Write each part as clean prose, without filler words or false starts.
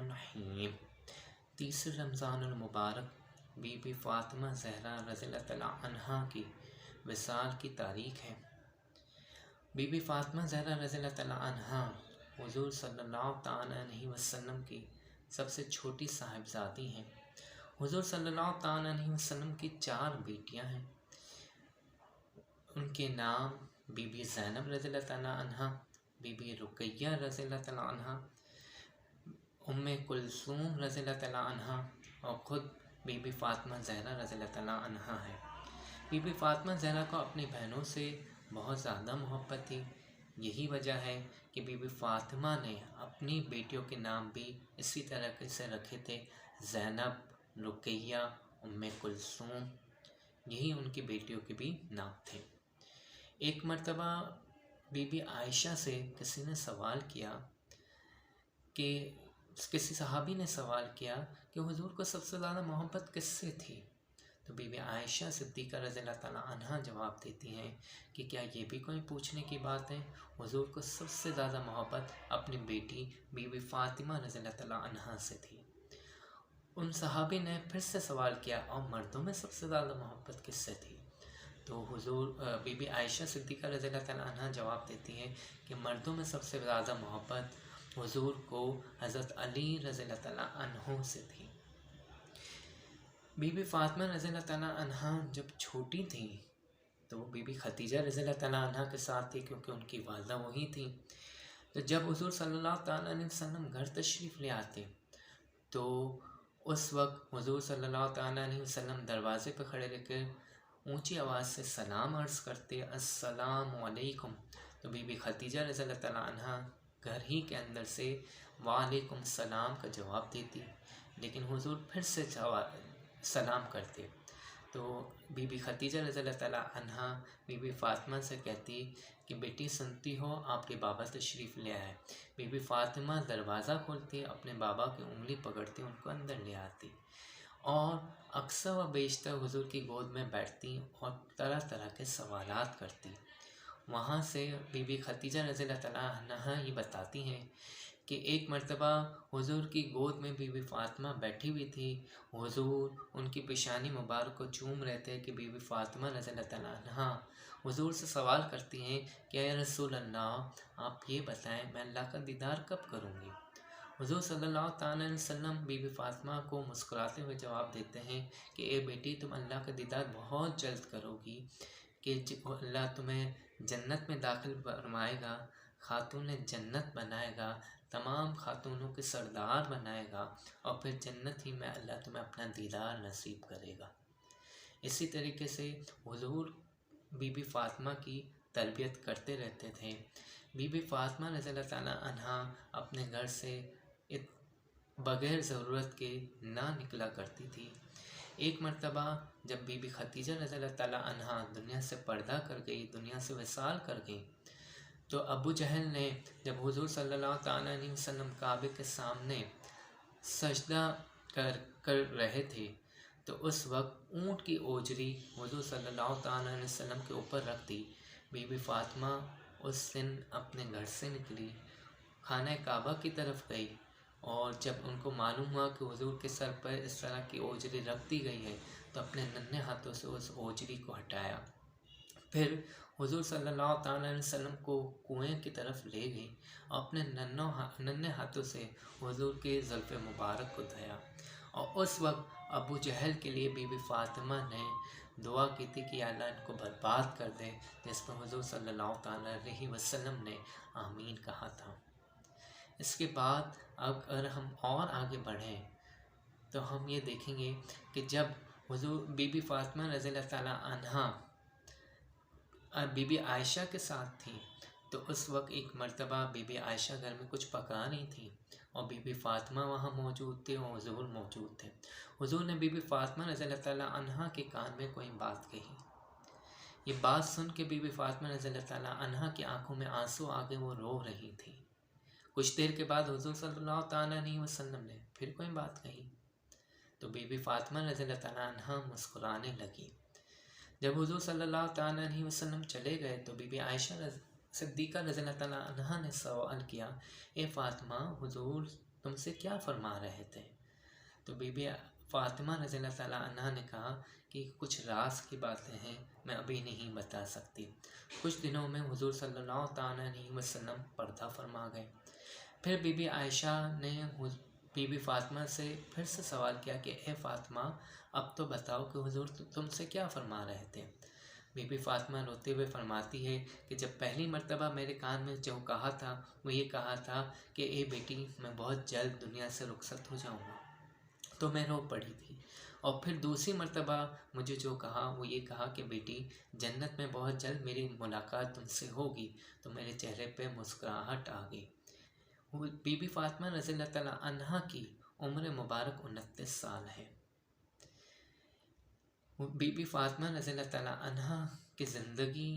الرحیم۔ تیسرے رمضان المبارک بی بی فاطمہ زہرا رضی اللہ تعالیٰ عنہا کی وصال کی تاریخ ہے۔ بی بی فاطمہ زہرا رضی اللہ تعالیٰ عنہا حضور صلی اللہ تعالیٰ علیہ وسلم کی سب سے چھوٹی صاحبزادی ہیں۔ حضور صلی اللہ تعالیٰ علیہ وسلم کی 4 بیٹیاں ہیں۔ ان کے نام بی بی زینب رضی اللہ تعالیٰ عنہا، بی بی رقیہ رضی اللہ تعالیٰ عنہا، ام کلثوم رضی اللہ تعالیٰ عنہا اور خود بی بی فاطمہ زہرا رضی اللہ تعالیٰ عنہا ہے۔ بی بی فاطمہ زہرا کو اپنی بہنوں سے بہت زیادہ محبت تھی۔ یہی وجہ ہے کہ بی بی فاطمہ نے اپنی بیٹیوں کے نام بھی اسی طرح سے رکھے تھے، زینب، رقیہ، ام کلثوم، یہی ان کی بیٹیوں کے بھی نام تھے۔ ایک مرتبہ بی بی عائشہ سے کسی نے سوال کیا کہ کسی صحابی نے سوال کیا کہ حضور کو سب سے زیادہ محبت کس سے تھی؟ تو بی بی عائشہ صدیقہ رضی اللہ تعالیٰ عنہا جواب دیتی ہیں کہ کیا یہ بھی کوئی پوچھنے کی بات ہے؟ حضور کو سب سے زیادہ محبت اپنی بیٹی بی بی فاطمہ رضی اللہ تعالیٰ عنہا سے تھی۔ ان صحابی نے پھر سے سوال کیا اور مردوں میں سب سے زیادہ محبت کس سے تھی؟ تو حضور بی بی عائشہ صدیقہ رضی اللہ تعالیٰ عنہا جواب دیتی ہیں کہ مردوں میں سب سے زیادہ محبت حضور کو حضرت علی رضی اللہ تعالیٰ عنہ سے تھی۔ بی بی فاطمہ رضی اللہ تعالیٰ عنہا جب چھوٹی تھیں تو وہ بی بی خدیجہ رضی اللہ تعالیٰ عنہا کے ساتھ تھی، کیونکہ ان کی والدہ وہی تھیں۔ تو جب حضور صلی اللہ تعالیٰ علیہ وسلم گھر تشریف لے آتے تو اس وقت حضور صلی اللہ تعالیٰ علیہ وسلم دروازے پہ کھڑے رہ کر اونچی آواز سے سلام عرض کرتے، السلام علیکم۔ تو بی بی خدیجہ رضی اللہ تعالیٰ عنہا گھر ہی کے اندر سے وعلیکم السلام کا جواب دیتی، لیکن حضور پھر سے سلام کرتے تو بی بی خدیجہ رضی اللہ تعالیٰ عنہا بی بی فاطمہ سے کہتی کہ بیٹی سنتی ہو آپ کے بابا تشریف لے آئے۔ بی بی فاطمہ دروازہ کھولتی، اپنے بابا کی انگلی پکڑتی، ان کو اندر لے آتی اور اکثر و بیشتر حضور کی گود میں بیٹھتی اور طرح طرح کے سوالات کرتی۔ وہاں سے بی بی خدیجہ رضی اللہ تعالیٰ عنہا یہ بتاتی ہیں کہ ایک مرتبہ حضور کی گود میں بی بی فاطمہ بیٹھی ہوئی تھی، حضور ان کی پیشانی مبارک کو چوم رہے تھے کہ بی بی فاطمہ رضی اللہ تعالیٰ عنہا حضور سے سوال کرتی ہیں کہ اے رسول اللہ، آپ یہ بتائیں میں اللہ کا دیدار کب کروں گی؟ حضور صلی اللہ تعالیٰ علیہ وسلم بی بی فاطمہ کو مسکراتے ہوئے جواب دیتے ہیں کہ اے بیٹی، تم اللہ کا دیدار بہت جلد کرو گی کہ اللہ تمہیں جنت میں داخل فرمائے گا، خاتون جنت بنائے گا، تمام خاتونوں کے سردار بنائے گا اور پھر جنت ہی میں اللہ تمہیں اپنا دیدار نصیب کرے گا۔ اسی طریقے سے حضور بی بی فاطمہ کی تربیت کرتے رہتے تھے۔ بی بی فاطمہ رضی اللہ تعالیٰ عنہا اپنے گھر سے بغیر ضرورت کے نہ نکلا کرتی تھی۔ ایک مرتبہ جب بی بی خدیجہ رضی اللہ تعالیٰ عنہا دنیا سے پردہ کر گئی، دنیا سے وصال کر گئی، تو ابو جہل نے جب حضور صلی اللہ تعالیٰ علیہ وسلم کعبے کے سامنے سجدہ کر رہے تھے تو اس وقت اونٹ کی اوجری حضور صلی اللہ تعالیٰ علیہ وسلم کے اوپر رکھ دی۔ بی بی فاطمہ اس دن اپنے گھر سے نکلی، خانہ کعبہ کی طرف گئی اور جب ان کو معلوم ہوا کہ حضور کے سر پر اس طرح کی اوجری رکھ دی گئی ہے تو اپنے ننھے ہاتھوں سے اس اوجری کو ہٹایا، پھر حضور صلی اللہ تعالیٰ علیہ وسلم کو کنویں کی طرف لے گئی اور اپنے ننھے ہاتھوں سے حضور کے زلف مبارک کو دھویا، اور اس وقت ابو جہل کے لیے بی بی فاطمہ نے دعا کی تھی کہ اللہ ان کو برباد کر دے، جس پر حضور صلی اللہ تعالیٰ علیہ وسلم نے آمین کہا تھا۔ اس کے بعد اگر ہم اور آگے بڑھیں تو ہم یہ دیکھیں گے کہ جب حضور بی بی فاطمہ رضی اللہ تعالیٰ عنہا بی بی عائشہ کے ساتھ تھی تو اس وقت ایک مرتبہ بی بی عائشہ گھر میں کچھ پکا رہی تھی اور بی بی فاطمہ وہاں موجود تھے اور حضور موجود تھے۔ حضور نے بی بی فاطمہ رضی اللہ تعالیٰ عنہا کے کان میں کوئی بات کہی۔ یہ بات سن کے بی بی فاطمہ رضی اللہ تعالیٰ عنہا کی آنکھوں میں آنسو آ گئے، وہ رو رہی تھی۔ کچھ دیر کے بعد حضور صلی اللہ تعالیٰ علیہ وسلم نے پھر کوئی بات کہی تو بی بی فاطمہ رضی اللہ تعالیٰ عنہا مسکرانے لگی۔ جب حضور صلی اللہ تعالیٰ علیہ وسلم چلے گئے تو بی بی عائشہ صدیقہ رضی اللہ تعالیٰ عنہا نے سوال کیا، اے فاطمہ، حضور تم سے کیا فرما رہے تھے؟ تو بی بی فاطمہ رضی اللہ تعالیٰ عنہ نے کہا کہ کچھ راز کی باتیں ہیں، میں ابھی نہیں بتا سکتی۔ کچھ دنوں میں حضور صلی اللہ تعالیٰ علیہ وسلم پردہ فرما گئے۔ پھر بی بی عائشہ نے بی بی فاطمہ سے پھر سے سوال کیا کہ اے فاطمہ، اب تو بتاؤ کہ حضور تم سے کیا فرما رہے تھے؟ بی بی فاطمہ روتے ہوئے فرماتی ہے کہ جب پہلی مرتبہ میرے کان میں جو کہا تھا وہ یہ کہا تھا کہ اے بیٹی، میں بہت جلد دنیا سے رخصت ہو جاؤں گا، تو میں رو پڑی تھی۔ اور پھر دوسری مرتبہ مجھے جو کہا وہ یہ کہا کہ بیٹی، جنت میں بہت جلد میری ملاقات تم سے ہوگی، تو میرے چہرے پہ مسکراہٹ آ گئی۔ بی بی فاطمہ رضی اللہ تعالیٰ عنہا کی عمر مبارک 29 سال ہے۔ بی بی فاطمہ رضی اللہ تعالیٰ عنہا کی زندگی،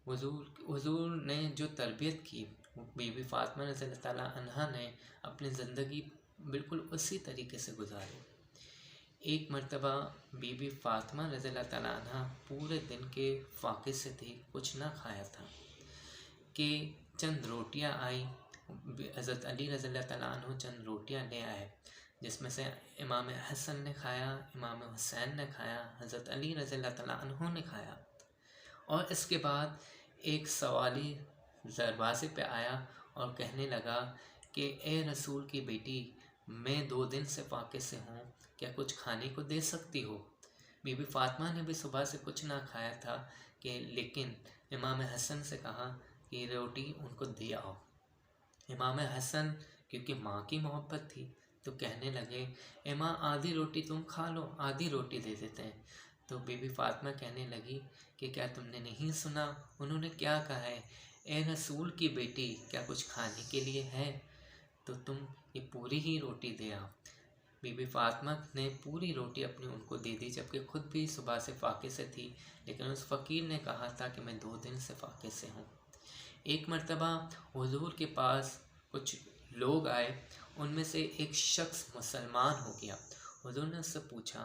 حضور نے جو تربیت کی، بی بی فاطمہ رضی اللہ تعالیٰ عنہا نے اپنی زندگی بالکل اسی طریقے سے گزاری۔ ایک مرتبہ بی بی فاطمہ رضی اللہ تعالیٰ عنہا پورے دن کے فاقے سے تھی، کچھ نہ کھایا تھا، کہ چند روٹیاں آئیں۔ حضرت علی رضی اللہ تعالیٰ عنہ چند روٹیاں لے آئے، جس میں سے امام حسن نے کھایا، امام حسین نے کھایا، حضرت علی رضی اللہ تعالیٰ عنہ نے کھایا۔ اور اس کے بعد ایک سوالی دروازے پہ آیا اور کہنے لگا کہ اے رسول کی بیٹی، میں 2 دن سے فاقے سے ہوں، کیا کچھ کھانے کو دے سکتی ہو؟ بی بی فاطمہ نے بھی صبح سے کچھ نہ کھایا تھا، لیکن امام حسن سے کہا کہ روٹی ان کو دے آؤ۔ امام حسن کیونکہ ماں کی محبت تھی تو کہنے لگے، اے ماں، آدھی روٹی تم کھا لو، آدھی روٹی دے دیتے ہیں۔ تو بی بی فاطمہ کہنے لگی کہ کیا تم نے نہیں سنا انہوں نے کیا کہا ہے؟ اے رسول کی بیٹی، کیا کچھ کھانے کے لیے ہے تو تم یہ پوری ہی روٹی دے آؤ۔ بی بی فاطمہ نے پوری روٹی اپنی ان کو دے دی، جبکہ خود بھی صبح سے فاقے سے تھی، لیکن اس فقیر نے کہا تھا کہ میں 2 دن سے فاقے سے ہوں۔ ایک مرتبہ حضور کے پاس کچھ لوگ آئے، ان میں سے ایک شخص مسلمان ہو گیا۔ حضور نے اس سے پوچھا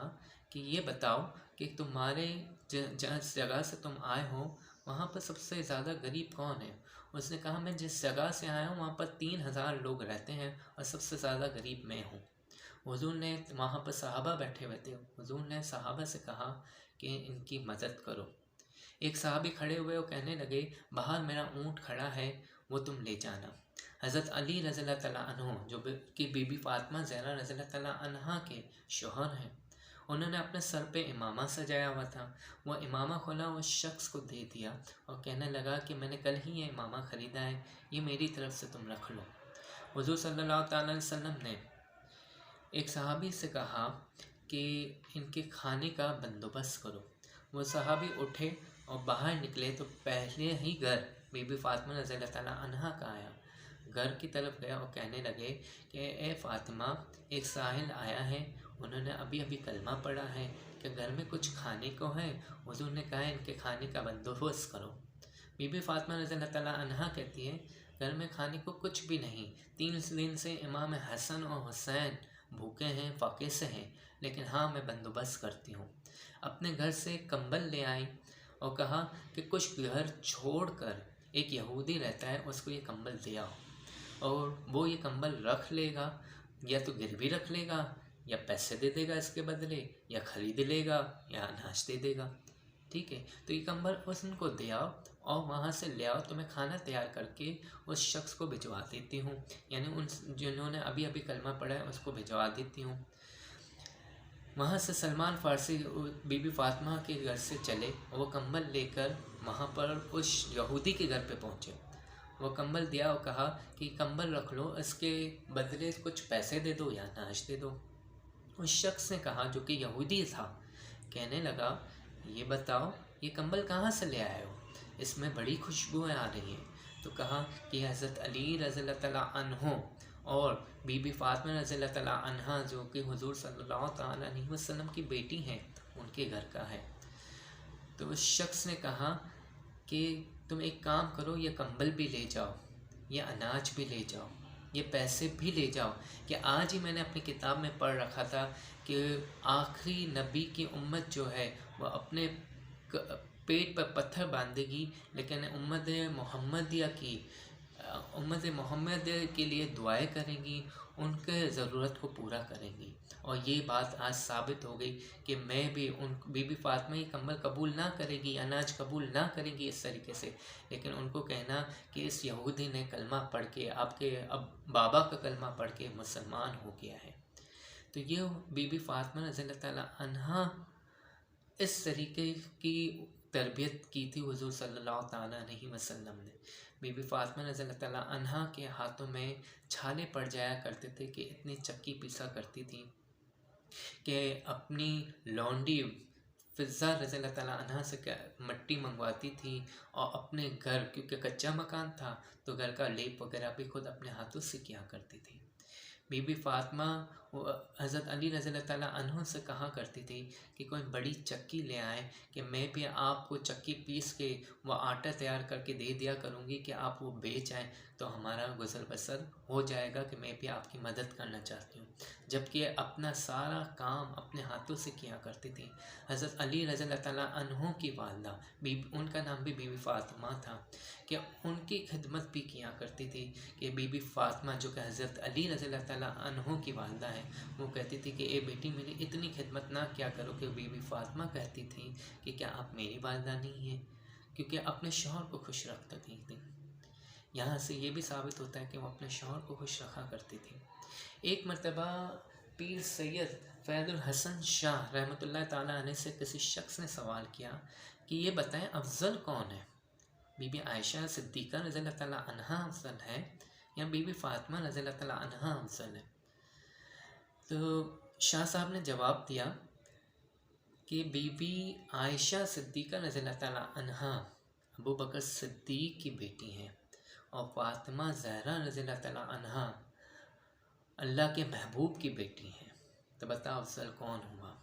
کہ یہ بتاؤ کہ تمہارے جس جگہ سے تم آئے ہو وہاں پر سب سے زیادہ غریب کون ہے؟ اس نے کہا، میں جس جگہ سے آیا ہوں وہاں پر 3000 لوگ رہتے ہیں اور سب سے زیادہ غریب میں ہوں۔ حضور نے وہاں پر صحابہ بیٹھے ہوئے تھے، حضور نے صحابہ سے کہا کہ ان کی مدد کرو۔ ایک صحابی کھڑے ہوئے اور کہنے لگے، باہر میرا اونٹ کھڑا ہے، وہ تم لے جانا۔ حضرت علی رضی اللہ تعالیٰ عنہ جو کہ بی بی فاطمہ زہرا رضی اللہ تعالیٰ عنہا کے شوہر ہیں، انہوں نے اپنے سر پہ امامہ سجایا ہوا تھا، وہ امامہ کھولا، اس شخص کو دے دیا اور کہنے لگا کہ میں نے کل ہی یہ امامہ خریدا ہے، یہ میری طرف سے تم رکھ لو۔ حضور صلی اللہ تعالیٰ علیہ وسلم نے ایک صحابی سے کہا کہ ان کے کھانے کا بندوبست کرو۔ وہ صحابی اٹھے اور باہر نکلے تو پہلے ہی گھر بی بی فاطمہ رضی اللہ تعالیٰ عنہا کا آیا، گھر کی طرف گیا اور کہنے لگے کہ اے فاطمہ، ایک سائل آیا ہے، انہوں نے ابھی کلمہ پڑھا ہے کہ گھر میں کچھ کھانے کو ہے۔ حضور نے کہا ان کے کھانے کا بندوبست کرو۔ بی بی فاطمہ رضی اللہ تعالیٰ عنہا کہتی ہے، گھر میں کھانے کو کچھ بھی نہیں، 3 دن سے امام حسن اور حسین بھوکے ہیں، فاقے سے ہیں، لیکن ہاں میں بندوبست کرتی ہوں۔ اپنے گھر سے کمبل لے آئی اور کہا کہ کچھ گھر چھوڑ کر ایک یہودی رہتا ہے، اس کو یہ کمبل دے آؤ، اور وہ یہ کمبل رکھ لے گا، یا تو گروی رکھ لے گا، یا پیسے دے دے گا اس کے بدلے، یا خرید لے گا، یا اناج دے دے گا۔ ٹھیک ہے، تو یہ کمبل ان کو دے آؤ اور وہاں سے لے آؤ، تو میں کھانا تیار کر کے اس شخص کو بھجوا دیتی ہوں، یعنی ان جنہوں نے ابھی کلمہ پڑھا ہے اس کو بھجوا دیتی ہوں۔ وہاں سے سلمان فارسی بی بی فاطمہ کے گھر سے چلے، وہ کمبل لے کر وہاں پر اس یہودی کے گھر پہ پہنچے۔ وہ کمبل دیا اور کہا کہ کمبل رکھ لو، اس کے بدلے کچھ پیسے دے دو یا اناج دے دو۔ اس شخص نے کہا، جو کہ یہودی تھا، کہنے لگا، یہ بتاؤ یہ کمبل کہاں سے لے آئے ہو؟ اس میں بڑی خوشبوئیں آ رہی ہیں۔ تو کہا کہ حضرت علی رضی اللہ تعالیٰ عنہ اور بی بی فاطمہ رضی اللہ تعالیٰ عنہا جو کہ حضور صلی اللہ تعالیٰ علیہ وسلم کی بیٹی ہیں، ان کے گھر کا ہے۔ تو اس شخص نے کہا کہ تم ایک کام کرو، یہ کمبل بھی لے جاؤ، یہ اناج بھی لے جاؤ، یہ پیسے بھی لے جاؤ، کہ آج ہی میں نے اپنی کتاب میں پڑھ رکھا تھا کہ آخری نبی کی امت جو ہے وہ اپنے پیٹ پر پتھر باندھے گی، لیکن امت محمدیہ کی امت محمد کے لیے دعائیں کریں گی، ان کے ضرورت کو پورا کریں گی۔ اور یہ بات آج ثابت ہو گئی کہ میں بھی ان بی بی فاطمہ کی کمبل قبول نہ کرے گی، اناج قبول نہ کرے گی اس طریقے سے، لیکن ان کو کہنا کہ اس یہودی نے کلمہ پڑھ کے آپ کے بابا کا کلمہ پڑھ کے مسلمان ہو گیا ہے۔ تو یہ بی بی فاطمہ رضی اللہ تعالیٰ عنہا اس طریقے کی تربیت کی تھی حضور صلی اللہ تعالیٰ علیہ وسلم نے۔ بی بی فاطمہ رضی اللہ تعالیٰ عنہا کے ہاتھوں میں چھالے پڑ جایا کرتے تھے کہ اتنی چکی پیسا کرتی تھی کہ اپنی لونڈی فضہ رضی اللہ تعالیٰ عنہ سے مٹی منگواتی تھی، اور اپنے گھر، کیونکہ کچا مکان تھا تو گھر کا لیپ وغیرہ بھی خود اپنے ہاتھوں سے کیا کرتی تھی۔ بی بی فاطمہ حضرت علی رضی اللہ تعالیٰ عنہ سے کہا کرتی تھی کہ کوئی بڑی چکی لے آئیں کہ میں بھی آپ کو چکی پیس کے وہ آٹا تیار کر کے دے دیا کروں گی کہ آپ وہ بیچ آئیں تو ہمارا گزر بسر ہو جائے گا، کہ میں بھی آپ کی مدد کرنا چاہتی ہوں۔ جبکہ اپنا سارا کام اپنے ہاتھوں سے کیا کرتی تھی۔ حضرت علی رضی اللہ تعالیٰ عنہ کی والدہ، ان کا نام بھی بی بی فاطمہ تھا، کہ ان کی خدمت بھی کیا کرتی تھی، کہ بی بی فاطمہ جو کہ حضرت علی رضی اللہ تعالیٰ عنہ کی والدہ ہے، وہ کہتی تھی کہ اے بیٹی میری اتنی خدمت نہ کیا کرو، کہ بی بی فاطمہ کہتی تھی کہ کیا آپ میری والدہ نہیں ہیں، کیونکہ اپنے شوہر کو خوش رکھتی تھی۔ یہاں سے یہ بھی ثابت ہوتا ہے کہ وہ اپنے شوہر کو خوش رکھا کرتی تھی۔ ایک مرتبہ پیر سید فیض الحسن شاہ رحمۃ اللہ تعالیٰ علیہ سے کسی شخص نے سوال کیا کہ یہ بتائیں افضل کون ہے، بی بی عائشہ صدیقہ رضی اللہ تعالیٰ عنہا افضل ہے یا بی بی فاطمہ رضی اللہ تعالیٰ عنہا افضل ہے؟ تو شاہ صاحب نے جواب دیا کہ بی بی عائشہ صدیقہ رضی اللہ تعالیٰ عنہا ابو بکر صدیق کی بیٹی ہیں، اور فاطمہ زہرا رضی اللہ تعالیٰ عنہا اللہ کے محبوب کی بیٹی ہیں۔ تو بتا افضل کون ہوا؟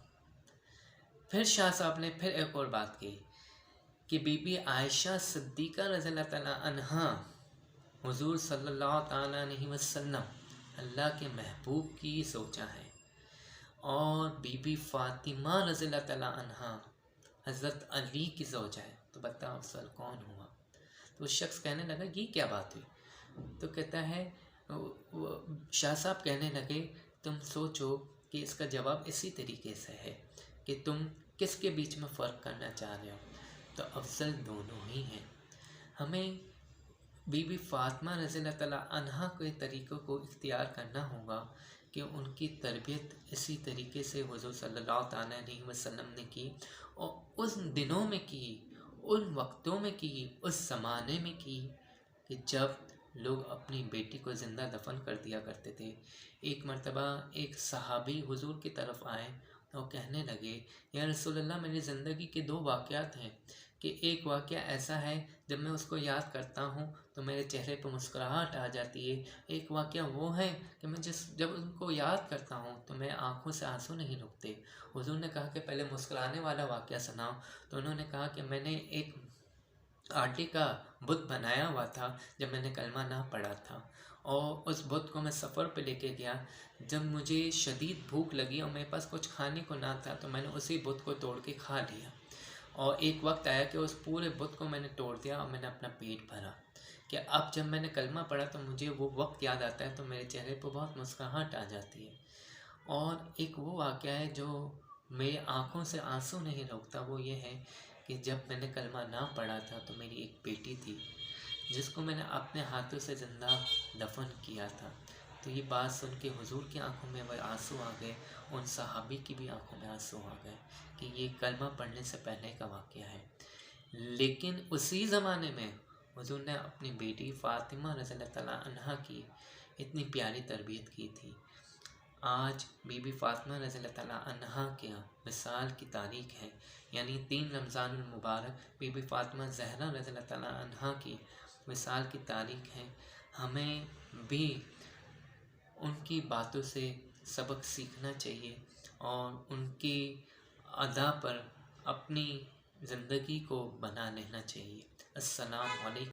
پھر شاہ صاحب نے پھر ایک اور بات کی کہ بی بی عائشہ صدیقہ رضی اللہ تعالیٰ عنہا حضور صلی اللہ تعالیٰ علیہ وسلم اللہ کے محبوب کی زوجہ ہے، اور بی بی فاطمہ رضی اللہ تعالیٰ عنہا حضرت علی کی زوجہ ہے۔ تو بتا افضل کون ہوا؟ تو اس شخص کہنے لگا یہ کیا بات ہوئی؟ تو کہتا ہے، شاہ صاحب کہنے لگے تم سوچو کہ اس کا جواب اسی طریقے سے ہے کہ تم کس کے بیچ میں فرق کرنا چاہ رہے ہو، تو افضل دونوں ہی ہیں۔ ہمیں بی بی فاطمہ رضی اللہ تعالیٰ عنہا کے طریقوں کو اختیار کرنا ہوگا کہ ان کی تربیت اسی طریقے سے حضور صلی اللہ تعالیٰ علیہ وسلم نے کی، اور ان دنوں میں کی، ان وقتوں میں کی، اس زمانے میں کی کہ جب لوگ اپنی بیٹی کو زندہ دفن کر دیا کرتے تھے۔ ایک مرتبہ ایک صحابی حضور کی طرف آئے اور کہنے لگے یا رسول اللہ، میری زندگی کے 2 واقعات ہیں، کہ ایک واقعہ ایسا ہے جب میں اس کو یاد کرتا ہوں تو میرے چہرے پہ مسکراہٹ آ جاتی ہے، ایک واقعہ وہ ہے کہ میں جب ان کو یاد کرتا ہوں تو میرے آنکھوں سے آنسو نہیں رکتے۔ حضور نے کہا کہ پہلے مسکرانے والا واقعہ سناؤ، تو انہوں نے کہا کہ میں نے ایک آٹے کا بت بنایا ہوا تھا جب میں نے کلمہ نہ پڑھا تھا، اور اس بت کو میں سفر پہ لے کے گیا، جب مجھے شدید بھوک لگی اور میرے پاس کچھ کھانے کو نہ تھا تو میں نے اسی بت کو توڑ کے کھا لیا، اور ایک وقت آیا کہ اس پورے بت کو میں نے توڑ دیا اور میں نے اپنا پیٹ بھرا، کہ اب جب میں نے کلمہ پڑھا تو مجھے وہ وقت یاد آتا ہے تو میرے چہرے پہ بہت مسکراہٹ آ جاتی ہے۔ اور ایک وہ واقعہ ہے جو میری آنکھوں سے آنسو نہیں روکتا، وہ یہ ہے کہ جب میں نے کلمہ نہ پڑھا تھا تو میری ایک بیٹی تھی جس کو میں نے اپنے ہاتھوں سے زندہ دفن کیا تھا، تو یہ بات سن کے حضور کی آنکھوں میں وہ آنسو آ گئے، ان صحابی کی بھی آنکھوں میں آنسو آ گئے کہ یہ کلمہ پڑھنے سے پہلے کا واقعہ ہے۔ لیکن اسی زمانے میں حضور نے اپنی بیٹی فاطمہ رضی اللہ تعالیٰ عنہا کی اتنی پیاری تربیت کی تھی۔ آج بی بی فاطمہ رضی اللہ تعالیٰ عنہا کے وصال کی تاریخ ہے، یعنی 3 رمضان المبارک بی بی فاطمہ زہرا رضی اللہ تعالیٰ عنہا کی وصال کی تاریخ ہے۔ ہمیں بھی ان کی باتوں سے سبق سیکھنا چاہیے اور ان کی ادا پر اپنی زندگی کو بنا لینا چاہیے۔ السلام علیکم۔